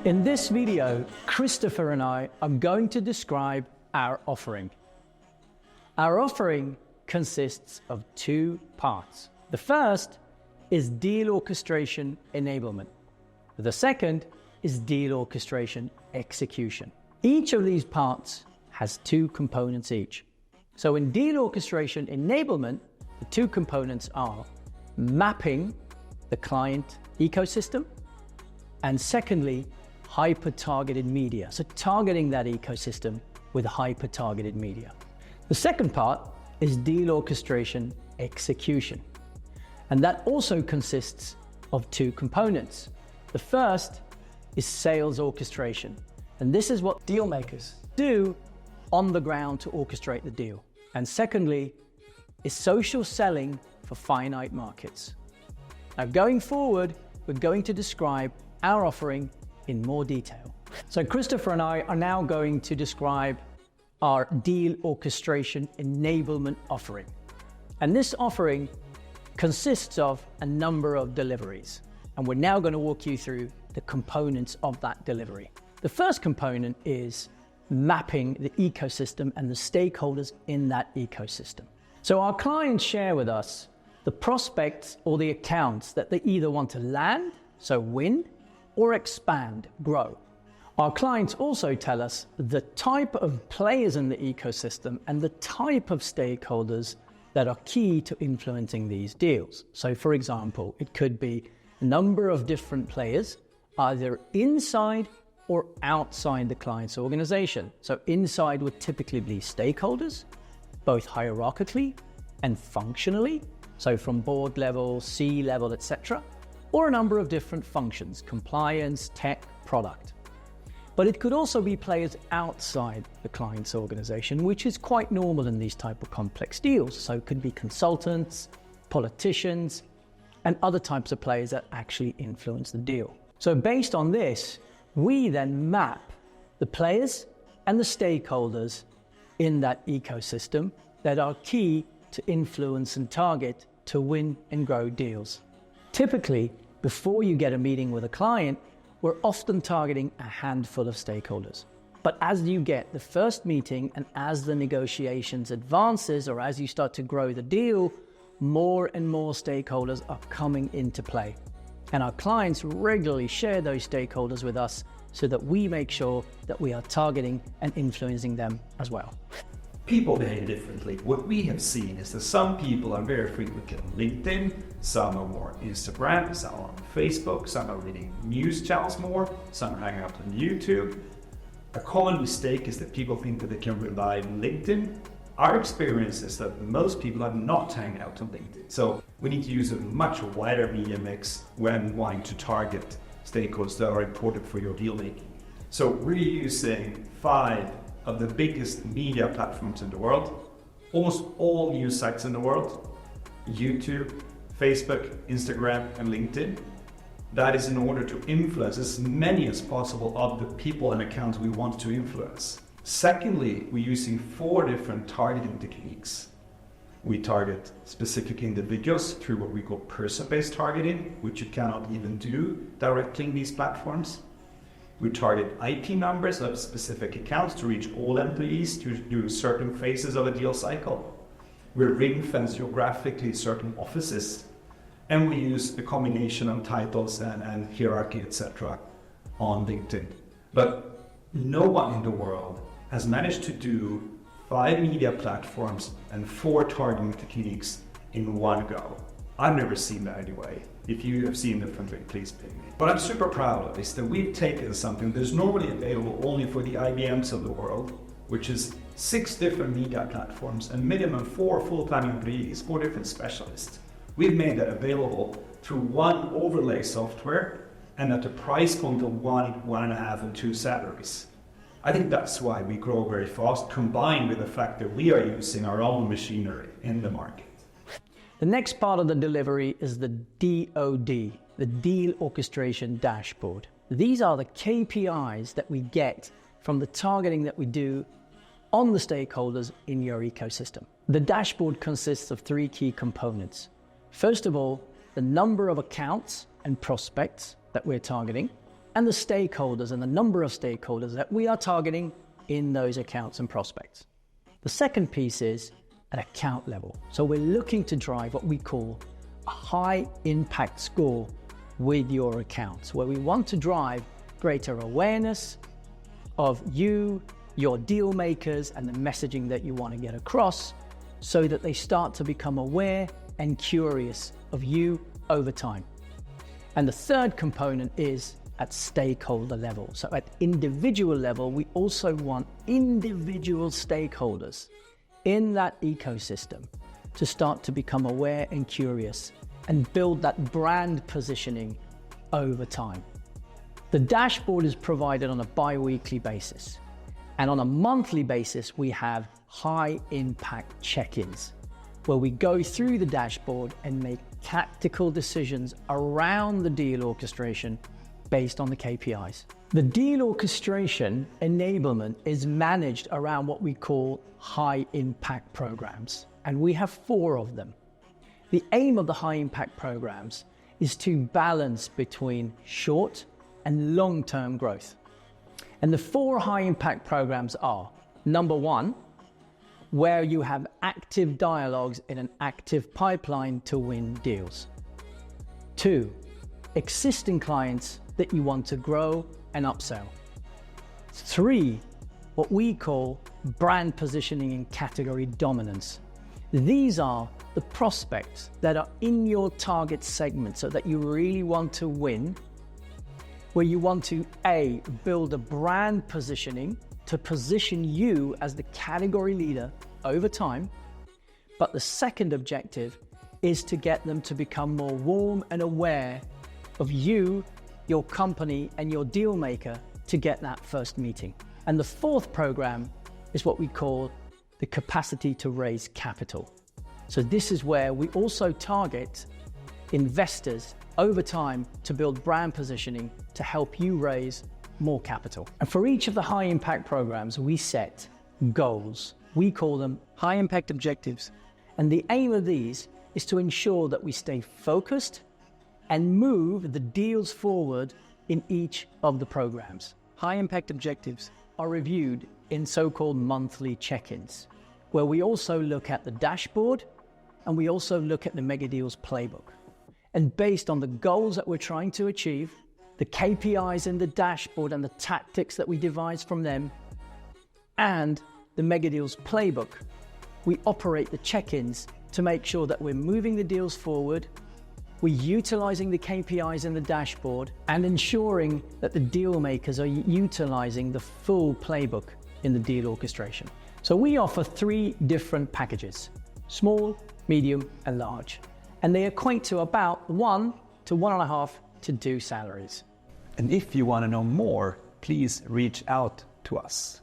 In this video, Christopher and I are going to describe our offering. Our offering consists of two parts. The first is deal orchestration enablement. The second is deal orchestration execution. Each of these parts has two components each. So in deal orchestration enablement, the two components are mapping the client ecosystem, and secondly, hyper-targeted media. So targeting that ecosystem with hyper-targeted media. The second part is deal orchestration execution. And that also consists of two components. The first is sales orchestration. And this is what deal makers do on the ground to orchestrate the deal. And secondly is social selling for finite markets. Now going forward, we're going to describe our offering in more detail. So Christopher and I are now going to describe our deal orchestration enablement offering. And this offering consists of a number of deliveries. And we're now going to walk you through the components of that delivery. The first component is mapping the ecosystem and the stakeholders in that ecosystem. So our clients share with us the prospects or the accounts that they either want to land, so win, or expand, grow. Our clients also tell us the type of players in the ecosystem and the type of stakeholders that are key to influencing these deals. So for example, it could be a number of different players, either inside or outside the client's organization. So inside would typically be stakeholders, both hierarchically and functionally, so from board level, C level, etc., or a number of different functions, compliance, tech, product. But it could also be players outside the client's organization, which is quite normal in these type of complex deals. So it could be consultants, politicians, and other types of players that actually influence the deal. So based on this, we then map the players and the stakeholders in that ecosystem that are key to influence and target to win and grow deals. Typically, before you get a meeting with a client, we're often targeting a handful of stakeholders. But as you get the first meeting and as the negotiations advances or as you start to grow the deal, more and more stakeholders are coming into play. And our clients regularly share those stakeholders with us so that we make sure that we are targeting and influencing them as well. People behave differently. What we have seen is that some people are very frequently on LinkedIn, some are more Instagram, some are on Facebook, some are reading news channels more, some are hanging out on YouTube. A common mistake is that people think that they can rely on LinkedIn. Our experience is that most people are not hanging out on LinkedIn. So we need to use a much wider media mix when wanting to target stakeholders that are important for your deal making. So we're using 5 of the biggest media platforms in the world, almost all news sites in the world, YouTube, Facebook, Instagram, and LinkedIn. That is in order to influence as many as possible of the people and accounts we want to influence. Secondly, we're using 4 different targeting techniques. We target specific individuals through what we call person-based targeting, which you cannot even do directly in these platforms. We target IP numbers of specific accounts to reach all employees through certain phases of a deal cycle. We ring-fence geographically certain offices, and we use a combination of titles and hierarchy, etc. on LinkedIn. But no one in the world has managed to do 5 media platforms and 4 targeting techniques in one go. I've never seen that anyway. If you have seen differently, please ping me. What I'm super proud of is that we've taken something that's normally available only for the IBMs of the world, which is 6 different media platforms and minimum 4 full-time employees, 4 different specialists. We've made that available through one overlay software and at a price point of 1, 1.5, and 2 salaries. I think that's why we grow very fast, combined with the fact that we are using our own machinery in the market. The next part of the delivery is the DOD, the Deal Orchestration Dashboard. These are the KPIs that we get from the targeting that we do on the stakeholders in your ecosystem. The dashboard consists of 3 key components. First of all, the number of accounts and prospects that we're targeting. and the stakeholders and the number of stakeholders that we are targeting in those accounts and prospects. The second piece is at account level. So we're looking to drive what we call a high impact score with your accounts, where we want to drive greater awareness of you, your deal makers, and the messaging that you want to get across so that they start to become aware and curious of you over time. And the third component is at stakeholder level. So at individual level, we also want individual stakeholders in that ecosystem to start to become aware and curious and build that brand positioning over time. The dashboard is provided on a bi-weekly basis. And on a monthly basis, we have high impact check-ins where we go through the dashboard and make tactical decisions around the deal orchestration based on the KPIs. The deal orchestration enablement is managed around what we call high impact programs, and we have 4 of them. The aim of the high impact programs is to balance between short and long-term growth. And the 4 high impact programs are: number 1, where you have active dialogues in an active pipeline to win deals. 2, existing clients that you want to grow and upsell. 3, what we call brand positioning and category dominance. These are the prospects that are in your target segment so that you really want to win, where you want to A, build a brand positioning to position you as the category leader over time. But the second objective is to get them to become more warm and aware of you, your company, and your deal maker to get that first meeting. And the 4th program is what we call the capacity to raise capital. So this is where we also target investors over time to build brand positioning to help you raise more capital. And for each of the high impact programs, we set goals. We call them high impact objectives. And the aim of these is to ensure that we stay focused and move the deals forward in each of the programs. High impact objectives are reviewed in so-called monthly check-ins, where we also look at the dashboard and we also look at the Mega Deals playbook. And based on the goals that we're trying to achieve, the KPIs in the dashboard and the tactics that we devise from them, and the Mega Deals playbook, we operate the check-ins to make sure that we're moving the deals forward, we're utilizing the KPIs in the dashboard, and ensuring that the deal makers are utilizing the full playbook in the deal orchestration. So we offer 3 different packages: small, medium, and large. And they equate to about 1 to 1.5 to 2 salaries. And if you want to know more, please reach out to us.